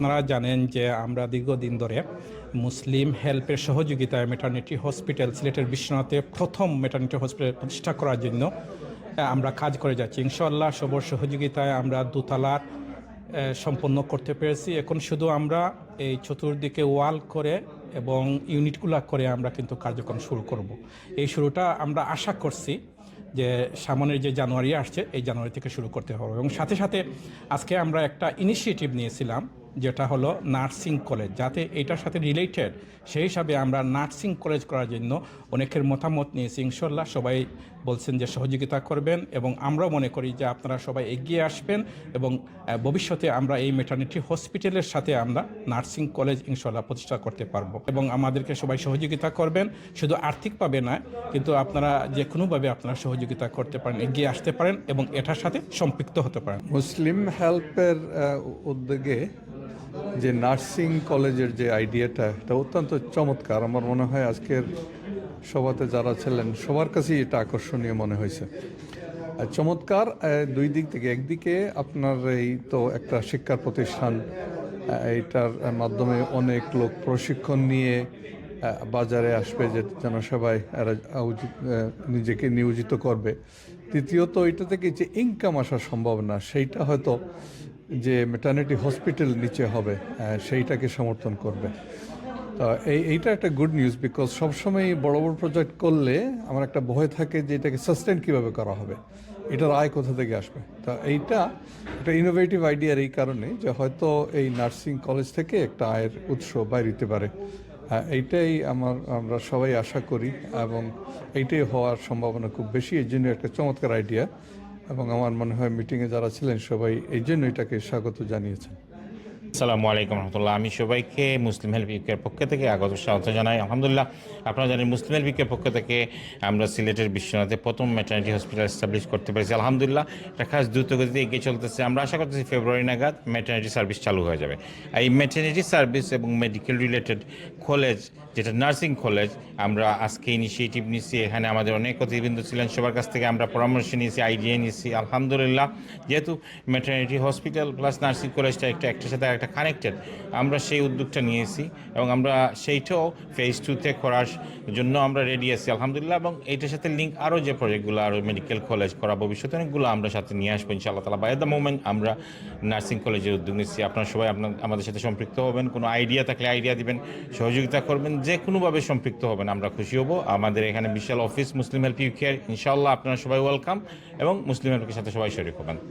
আপনারা জানেন যে আমরা দীর্ঘদিন ধরে মুসলিম হেল্পের সহযোগিতায় ম্যাটারনিটি হসপিটাল সিলেটের বিশ্বনাথে প্রথম ম্যাটারনিটি হসপিটাল প্রতিষ্ঠা করার জন্য আমরা কাজ করে যাচ্ছি। ইনশাআল্লাহ সবার সহযোগিতায় আমরা দোতলার সম্পন্ন করতে পেরেছি। এখন শুধু আমরা এই চতুর্দিকে ওয়াল করে এবং ইউনিটগুলো করে আমরা কিন্তু কার্যক্রম শুরু করব। এই শুরুটা আমরা আশা করছি যে সামনের যে জানুয়ারি আসছে এই জানুয়ারি থেকে শুরু করতে হবে। এবং সাথে সাথে আজকে আমরা একটা ইনিশিয়েটিভ নিয়েছিলাম যেটা হলো নার্সিং কলেজ, যাতে এটার সাথে রিলেটেড সেই হিসাবে আমরা নার্সিং কলেজ করার জন্য অনেকের মতামত নিয়েছি। ইনশাল্লাহ সবাই বলছেন যে সহযোগিতা করবেন এবং আমরাও মনে করি যে আপনারা সবাই এগিয়ে আসবেন এবং ভবিষ্যতে আমরা এই ম্যাটারনিটি হসপিটালের সাথে আমরা নার্সিং কলেজ ইনশাল্লাহ প্রতিষ্ঠা করতে পারবো এবং আমাদেরকে সবাই সহযোগিতা করবেন, শুধু আর্থিকভাবে নয় কিন্তু আপনারা যে কোনোভাবে আপনারা সহযোগিতা করতে পারেন, এগিয়ে আসতে পারেন এবং এটার সাথে সম্পৃক্ত হতে পারেন। মুসলিম হেল্পের উদ্যোগে যে নার্সিং কলেজের যে আইডিয়াটা, এটা অত্যন্ত চমৎকার। আমার মনে হয় আজকের সভাতে যারা ছিলেন সবার কাছেই এটা আকর্ষণীয় মনে হয়েছে। চমৎকার দুই দিক থেকে, একদিকে আপনার এই তো একটা শিক্ষার প্রতিষ্ঠান, এইটার মাধ্যমে অনেক লোক প্রশিক্ষণ নিয়ে বাজারে আসবে যে যেন সবাই নিজেকে নিয়োজিত করবে। তৃতীয়ত এটা থেকে যে ইনকাম আসা সম্ভব না, সেইটা হয়তো যে ম্যাটারনিটি হসপিটাল নিচে হবে সেইটাকে সমর্থন করবে। তো এইটা একটা গুড নিউজ, বিকজ সবসময় বড় বড় প্রজেক্ট করলে আমার একটা ভয় থাকে যে এটাকে সাস্টেন কীভাবে করা হবে, এটার আয় কোথা থেকে আসবে। তো এইটা একটা ইনোভেটিভ আইডিয়ার এই কারণে যে হয়তো এই নার্সিং কলেজ থেকে একটা আয়ের উৎস বাইরে পারে। এইটাই আমরা সবাই আশা করি এবং এইটাই হওয়ার সম্ভাবনা খুব বেশি। এই জন্য একটা চমৎকার আইডিয়া এবং আমার মনে হয় মিটিংয়ে যারা ছিলেন সবাই এই জন্য এটাকে স্বাগত জানিয়েছেন। আসসালামু আলাইকুম রহমতুল্লাহ। আমি সবাইকে মুসলিম হেল্প ইউকের পক্ষ থেকে আগত স্বাগত জানাই। আলহামদুলিল্লাহ, আপনারা জানেন মুসলিম হেল্প ইউকের পক্ষ থেকে আমরা সিলেটের বিশ্বনাথে প্রথম ম্যাটারনিটি হসপিটাল এস্টাবলিশ করতে পেরেছি। আলহামদুলিল্লাহ, এটা খাস দ্রুতগতিতে এগিয়ে চলতেছে। আমরা আশা করতেছি ফেব্রুয়ারি নাগাদ ম্যাটারনিটি সার্ভিস চালু হয়ে যাবে। এই ম্যাটারনিটি সার্ভিস এবং মেডিকেল রিলেটেড কলেজ, যেটা নার্সিং কলেজ, আমরা আজকে ইনিশিয়েটিভ নিয়েছি। এখানে আমাদের অনেক অতিথিবৃন্দ ছিলেন, সবার কাছ থেকে আমরা পরামর্শ নিয়েছি, আইডিয়া নিয়েছি। আলহামদুলিল্লাহ, যেহেতু ম্যাটারনিটি হসপিটাল প্লাস নার্সিং কলেজটা একটার সাথে একটা কানেক্টেড, আমরা সেই উদ্যোগটা নিয়েছি এবং আমরা সেইটাও ফেজ 2-তে করার জন্য আমরা রেডি আছি আলহামদুলিল্লাহ। এবং এইটার সাথে লিঙ্ক আরও যে প্রজেক্টগুলো, আরও মেডিকেল কলেজ করা ভবিষ্যতে অনেকগুলো আমরা সাথে নিয়ে আসবো ইনশাআল্লাহ তাআলা। বাই দ্য মোমেন্ট আমরা নার্সিং কলেজের উদ্যোগ নিচ্ছি। আপনারা সবাই আমাদের সাথে সম্পৃক্ত হবেন, কোনো আইডিয়া থাকলে আইডিয়া দিবেন, সহযোগিতা করবেন, যে কোনোভাবে সম্পৃক্ত হবেন, আমরা খুশি হব। আমাদের এখানে বিশাল অফিস মুসলিম হেল্প ইউকে, ইনশাআল্লাহ আপনারা সবাই ওয়েলকাম এবং মুসলিম হেল্পের সাথে সবাই শরীক হবেন।